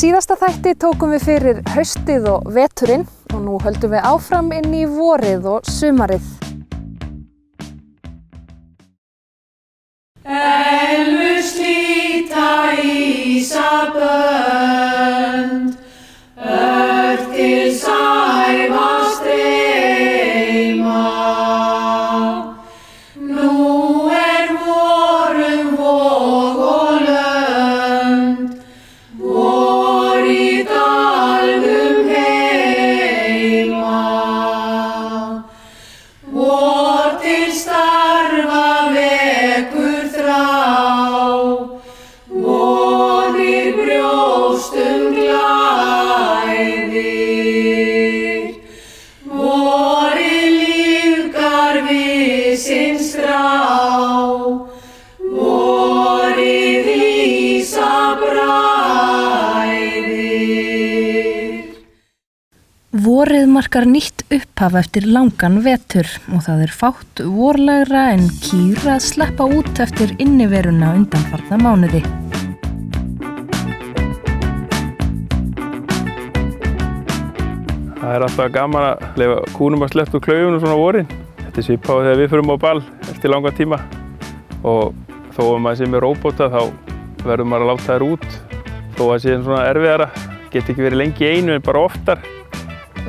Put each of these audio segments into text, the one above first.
síðasta þætti tókum við fyrir haustið og veturinn og nú höldum við áfram inn í vorið og sumarið. Elmu slíta ísabönd, ört til sæfa streyma. Nú vorum vog og lönd, vor í dalnum heima. Vor til starfa vekur þrá, vonir brjóstum glæðir. Vorið lífgar við sinn strá, vorið ísa bræðir. Vorið markar nýtt upphaf eftir langan vetur og það fátt vorlegra en kýr að sleppa út eftir inniveruna undanfarna mánuði. Það alltaf gaman að leyfa kúnum að sleppa úr klaufunum svona á vorin. Þetta svipað á þegar við förum á ball eftir langan tíma og þó að maður sé með róbóta þá verður maður að láta þær út. Þó að sé svona erfiðara, geti ekki verið lengi í einu en bara oftar.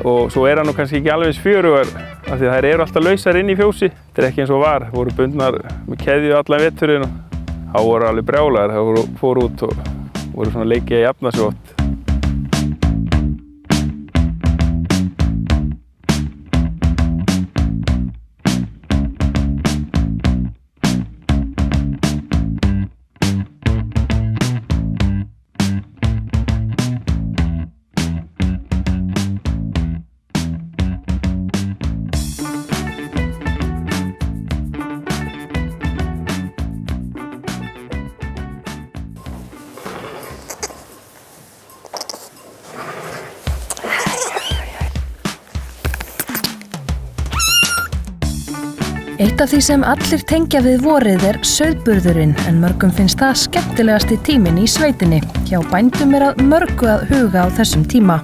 Og svo hann nú kannski ekki alveg eins fjörugar af því að þær alltaf lausar inn í fjósi. Þetta ekki eins og var, voru bundnar með keðju allan veturinn og þá voru alveg brjálaðar, það fóru út og voru svona leikið að jafna sig oft. Eitt af því sem allir tengja við vorið sauðburðurinn en mörgum finnst það skemmtilegasti tíminn í sveitinni. Hjá bændum að mörgu að huga á þessum tíma.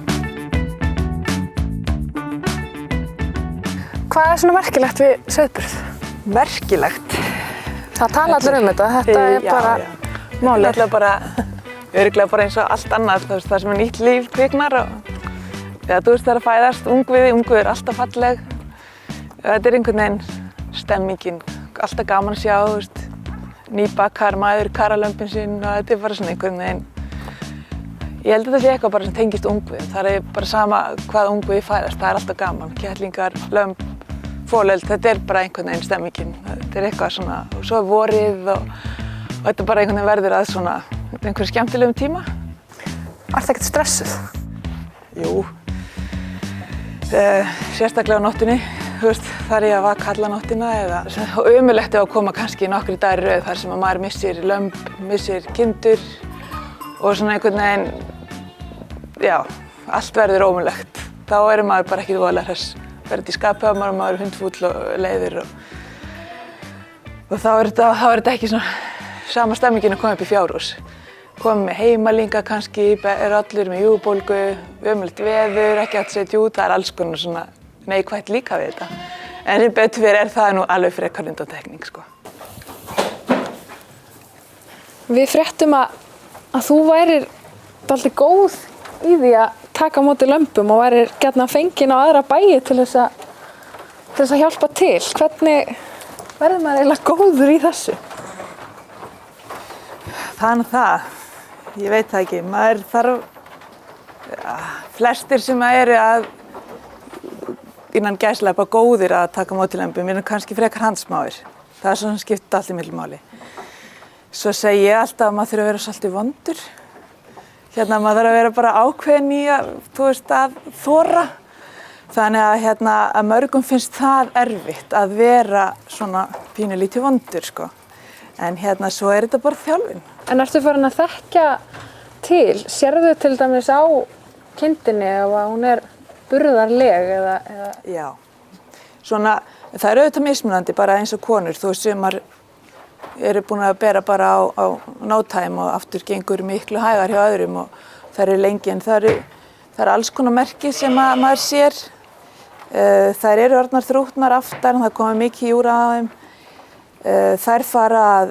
Hvað svona merkilegt við sauðburð? Merkilegt? Það tala allir þetta bara málið. Þetta bara, örugglega bara eins og allt annað, það sem nýtt líf kviknar og þegar þú það að fæðast ungviði alltaf falleg. Þetta einhvern veginn stemmingin, alltaf gaman að sjá, nýbakar maður, karalömbin sín og þetta bara svona einhvern veginn. Ég held að þetta sé eitthvað bara sem tengist ungviðum, það bara sama hvað ungviði fæðast, það alltaf gaman. Kettlingar, lömb, folöld, þetta bara einhvern veginn stemmingin. Þetta eitthvað svona, og svo vorið og þetta bara einhvern veginn verður að svona einhverjum skemmtilegum tíma. Ertu ekkert stressuð? Jú, sérstaklega á nóttunni. Þar ég að vaka alla nóttina og ömurlegt að koma kannski nokkrir dagar í röð þar sem að maður missir lömb, missir kindur og svona einhvern veginn, já, allt verður ómögulegt. Þá maður bara ekki voðalega hress. Verður í skapi á maður hundfúll og leiður og þá þetta ekki svona sama stemmingin að koma upp í fjárhús. Koma með heimalinga kannski, allir með júgbólgu, ömurlegt veður, ekki hægt að setja út, það alls konar svona neikvætt líka við þetta. En sem betur fyrir það nú alveg frekar undantekning, sko. Við fréttum að þú værir dálítið góð í því að taka á móti lömbum og værir gjarnan fengin á aðra bæi til þess að hjálpa til. Hvernig verður maður eiginlega góður í þessu? Það það. Ég veit það ekki. Maður þarf, flestir sem að innan gæslepa góðir að taka á móti lömbum kannski frekar handsmáir. Það svona sem skiptir allt í miklu máli. Svo segi ég alltaf að maður þurfi að vera svolítið vondur. Maður þarf að vera bara ákveðin í að þora. Þannig að mörgum finnst það erfitt að vera svona pínulítið vondur, sko. En svo þetta bara þjálfun. En ertu farin að þekkja til? Sérðu til dæmis á kindinni ef hún burðarleg eða? Já. Svona, það auðvitað mismunandi bara eins og konur. Þú sumar búin að bera bara á no time og aftur gengur miklu hægar hjá öðrum og Það eru lengi en það eru alls konar merki sem maður sér. Þær eru orðnar þrútnar aftar en það koma mikið júra á þeim. Þær fara að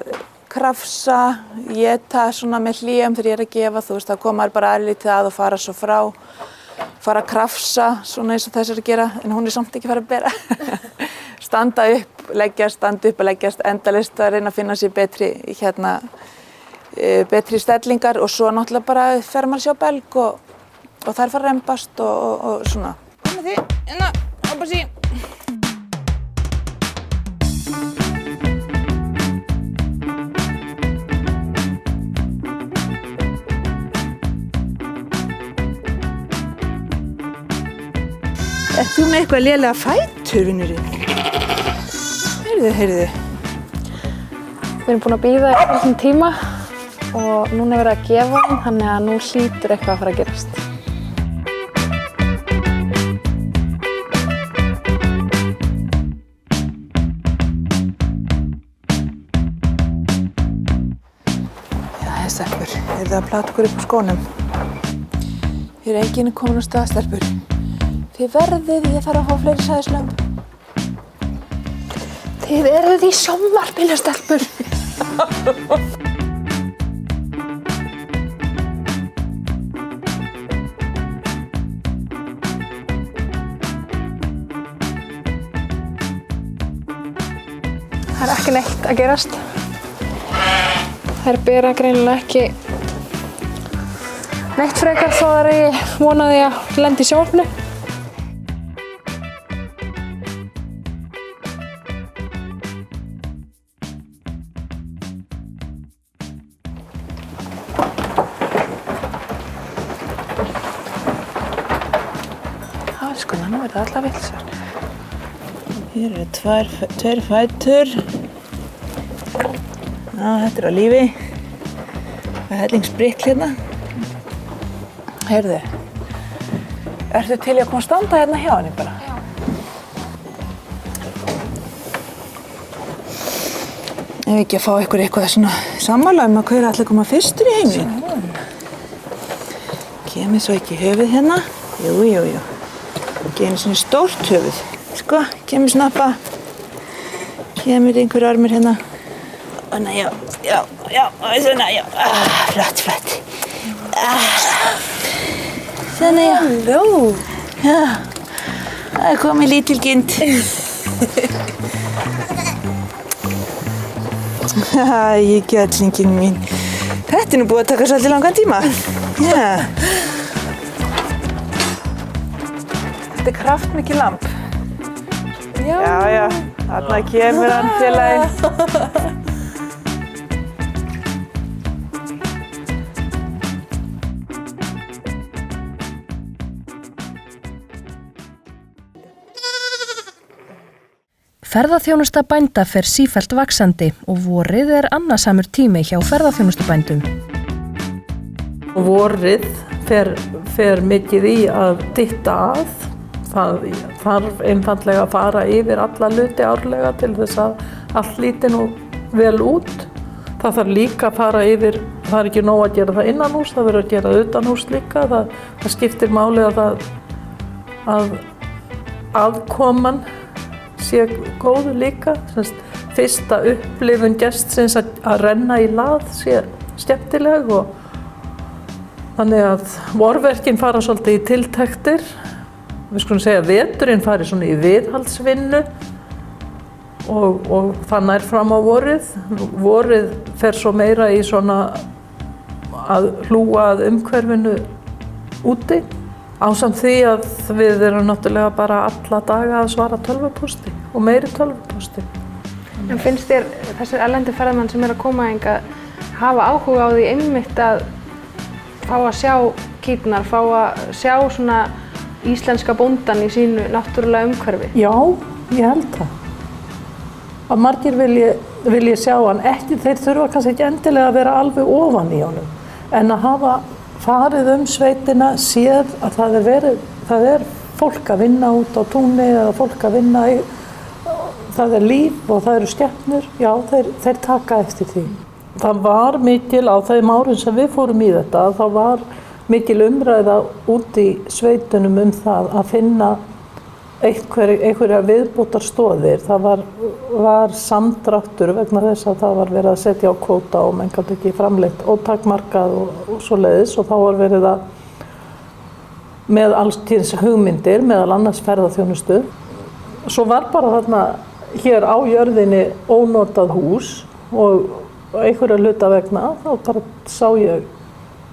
krafsa, éta svona með hléum þegar ég er að gefa, þú veist, þá koma þær bara örlítið að og fara svo frá. Fara að krafsa svona eins og þessar að gera en hún er samt ekki fara að bera. Standa upp, leggjast, endalaust að reyna að finna sér betri stellingar og svo náttúrulega bara fer maður sjá belg og þær fara að rembast og svona. Komið því, hérna, hoppa sín. Ert þú með eitthvað lélega fætur, vinurinn? Heyrðu. Við erum búin að bíða þessum tíma og núna er verið að gefa hann, þannig að nú hlýtur eitthvað að fara að gerast. Jæja, stelpur, eruð þið að plata okkur upp á skónum? Hér er enginn komin á stað, stelpur. Þið verðið, ég þarf að fá fleiri sæðislömb. Þið eruð í sjónvarpinu, stelpur. Það er ekki neitt að gerast. Þær bera greinilega ekki neitt frekar þó þær ég vonaði að lenda í sjónvarpinu. Nú er það alltaf vilsar. Hér eru tveir fætur. Þetta er á lífi. Það er hellingsbrikl hérna. Heyrðu, ertu til í að koma að standa hérna hjá henni bara? Já. Ef ekki að fá eitthvað svona sammála að hver ætli að koma fyrstur í heiminn. Kemur svo ekki höfuð hérna. Jú. Ekki einu svona stórt höfuð. Sko, kemur snappa. Kemur einhver armur hérna. Þannig, já, svona, já. Flott. Þannig, já. Halló. Já, það er komið lítil kind. Æ, gætlingin mín. Þetta er nú búið að taka svolítið langan tíma. Já. Þetta er kraftmikið lamb. Já, þarna kemur hann félagi. Ferðaþjónusta bænda fer sífellt vaxandi og vorið er annasamur tími hjá ferðaþjónustubændum. Vorið fer mikið í að dytta að. Það þarf einfaldlega að fara yfir alla hluti árlega til þess að allt líti nú vel út. Það þarf líka að fara yfir, það er ekki nóg að gera það innanhús, það verður að gera utanhús líka. Það skiptir máli að aðkoman sé góð líka. Fyrsta upplifun gestsins að renna í lað sé skemmtileg og þannig að vorverkin fara svolítið í tiltektir. Við skulum segja að veturinn fari svona í viðhaldsvinnu og það nær fram á vorið. Vorið fer svo meira í svona að hlúa að umhverfinu úti. Ásamt því að við erum náttúrulega bara alla daga að svara tölvupósti og meiri tölvupósti. En finnst þér þessir erlendu ferðamenn sem eru að koma hingað hafa áhuga á því einmitt að fá að sjá kýrnar, fá að sjá svona íslenska bóndan í sínu náttúrulega umhverfi? Já, ég held það. Að margir vilji sjá hann ekki, þeir þurfa kannski ekki endilega að vera alveg ofan í honum. En að hafa farið sveitina, séð að það er fólk að vinna út á túnni eða fólk að vinna í, það er líf og það eru skepnur, já, þeir taka eftir því. Það var mikil á þeim árum sem við fórum í þetta, það var mikil umræða út í sveitunum það að finna einhverja viðbótarstoðir. Það var samdráttur vegna þess að það var verið að setja á kvóta og menn gat ekki framleitt ótakmarkað og svoleiðis, og þá var verið að með alls kyns hugmyndir, meðal annars ferðaþjónustu. Svo var bara þarna hér á jörðinni ónotað hús og einhverja hluta vegna þá bara sá ég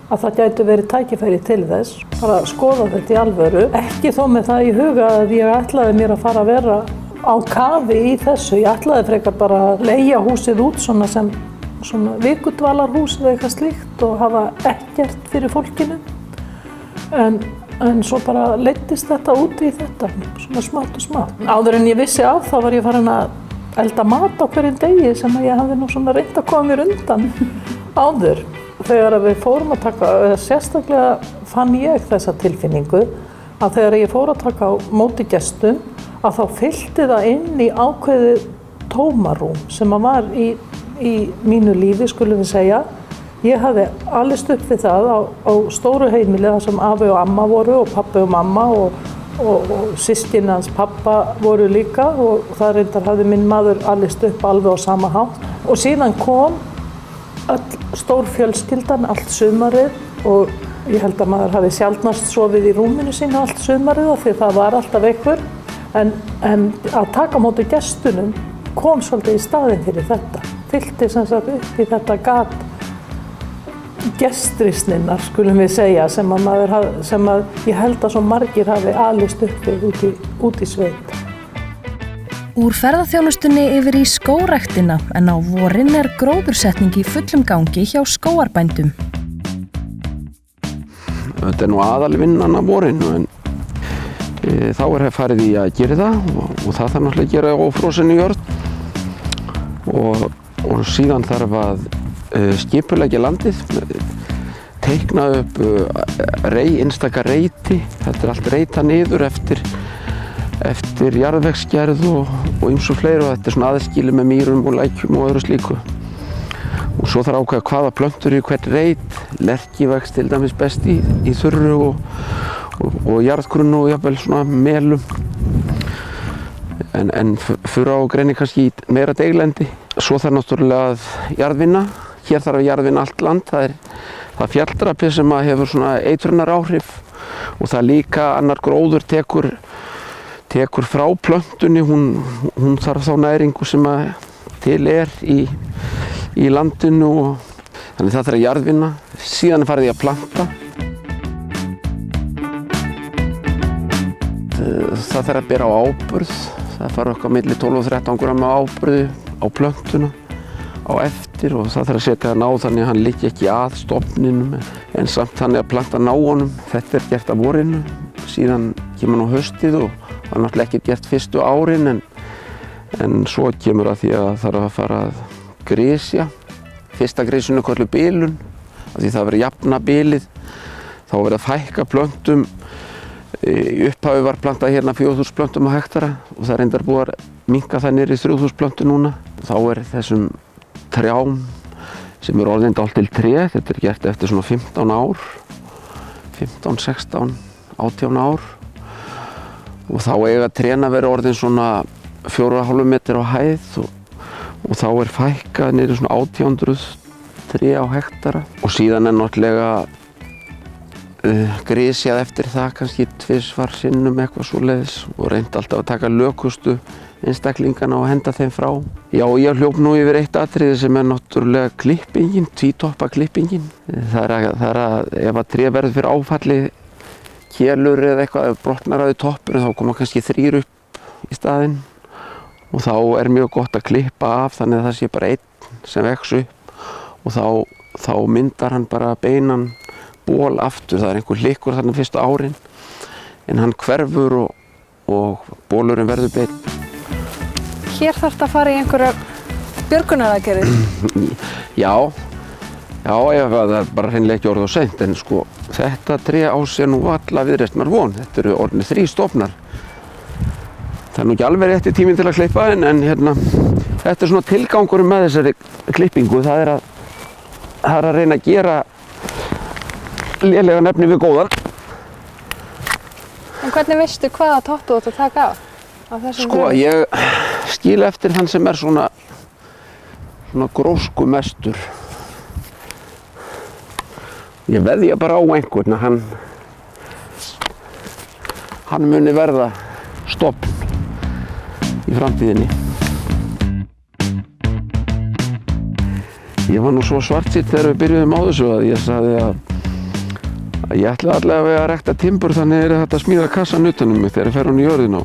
að það gæti verið tækifæri til þess, bara að skoða þetta í alvöru. Ekki þó með það í huga að ég ætlaði mér að fara að vera á kafi í þessu. Ég ætlaði frekar bara að leigja húsið út svona sem svona vikudvalarhús eða eitthvað slíkt og hafa ekkert fyrir fólkinu. En svo bara leiddist þetta út í þetta, svona smátt og smátt. Áður en ég vissi af þá var ég farin að elda mat á hverjum degi sem ég hafði nú svona reynt að koma mér undan áður. Þegar við fórum að taka, sérstaklega fann ég þessa tilfinningu að þegar ég fór að taka á móti gestum að þá fyllti það inn í ákveðið tómarúm sem að var í mínu lífi, skulum við segja. Ég hafði alist upp við það á stóru heimili þar sem afi og amma voru og pabbi og mamma og systkini hans pappa voru líka, og það reyndar hafði minn maður alist upp alveg á sama hátt. Og síðan kom öll stór fjölskyldan allt sumarið, og ég held að maður hafi sjaldnast sofið í rúminu sínu allt sumarið af því það var alltaf einhver, en að taka á móti gestunum kom svolítið í staðinn fyrir þetta. Fyllti sem sagt upp í þetta gat gestrisninnar, skulum við segja, sem að ég held að svo margir hafi alist upp við út í sveit. Úr ferðaþjónustunni yfir í skógræktina, en á vorin gróðursetning í fullum gangi hjá skógarbændum. Þetta nú aðalvinnan á vorinu, en þá farið í að gera það og það þarf náttúrulega að gera ófrosinni jörð og síðan þarf að skipuleggja landið, teikna upp einstaka reiti. Þetta allt reita niður eftir jarðvegsgerð og ýmsu fleiri, og þetta svona aðskilið með mýrum og lækjum og öðru slíku. Og svo þarf að ákveða hvaða plöntur í hvern reit. Lerki vex til dæmis best í þurru og jarðgrunnu og jafnvel svona melum. En furra og greni kannski í meira deiglendi. Svo þarf náttúrulega að jarðvinna. Hér þarf að jarðvinna allt land. Það fjalldrapi sem hefur svona eitrunaráhrif, og það líka annar gróður tekur frá plöntunni, hún þarf þá næringu sem til í landinu, og þannig það þarf að jarðvinna. Síðan farið ég að planta. Það þarf að bera á áburð. Það þarf eitthvað milli 12 og 13 grömm af áburði á plöntuna á eftir, og það þarf að setja hann á þannig að hann liggi ekki að stofninum, en samt þannig að planta ná honum. Þetta gert af vorinu, síðan kemur nú haustið og það náttúrulega ekki gert fyrstu árin, en svo kemur að því að það þarf að fara að grisja. Fyrsta grisjun kölluð bilun, af því það verður jafna bilið. Þá verður að fækka plöntum. Í upphafi var plantað hérna 4000 plöntum á hektara og það er reyndar búið að minnka það niður í 3000 plöntum núna. Þá þessum trjám sem orðin dálítil tré, þetta gert eftir svona 15 ár, 15, 16, 18 ár. Og þá eiga trén að vera orðin svona 4,5 metrar á hæð og þá fækkað niður svona 1800 tré á hektara. Og síðan náttúrulega grisjað eftir það kannski 2 sinnum eitthvað svoleiðis og reyndi alltaf að taka lökustu einstaklingana og henda þeim frá. Já, ég hljóp nú yfir eitt atriði sem náttúrulega klippingin, tvítoppa klippingin. Það er að ef að tré verður fyrir áfalli, kélur eða eitthvað, ef brotnar að toppurinn, þá koma kannski 3 upp í staðinn og þá mjög gott að klippa af þannig að það sé bara einn sem vex upp og þá myndar hann bara beinan ból aftur. Það einhver hlykkur þarna fyrstu árin en hann hverfur og bólurinn verður beinn. Hér þarf þetta að fara í einhverjar björgunaraðgerðir. Já, ef það er bara hreinlega ekki orðið of seint, en sko þetta tré á sér nú alla viðreisnar von. Þetta eru orðnir 3 stofnar. Það er nú ekki alveg rétti tíminn til að klippa en hérna, þetta er svona tilgangurinn með þessari klippingu. Það er að reyna að gera lélega nefni við góðan. En hvernig veistu hvaða topp þú átt að taka af þessum Sko, gröfum? ég skil eftir þann sem er svona gróskumestur. Ég veðja bara á einhvern að hann muni verða stofn í framtíðinni. Ég var nú svo svartsýnn þegar við byrjuðum á þessu að ég sagði að ég ætla allavega að rækta timbur, þannig er þetta að smíða kassan utan um mig þegar ég fer hún í jörðina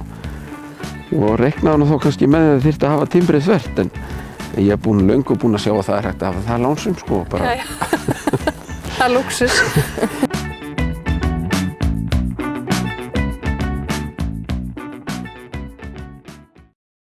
og reiknaði nú þó kannski með að það þyrfti að hafa timbrið þvert, en ég er löngu búinn að sjá að það er hægt að hafa það lánsum sko bara. Það er lúxus.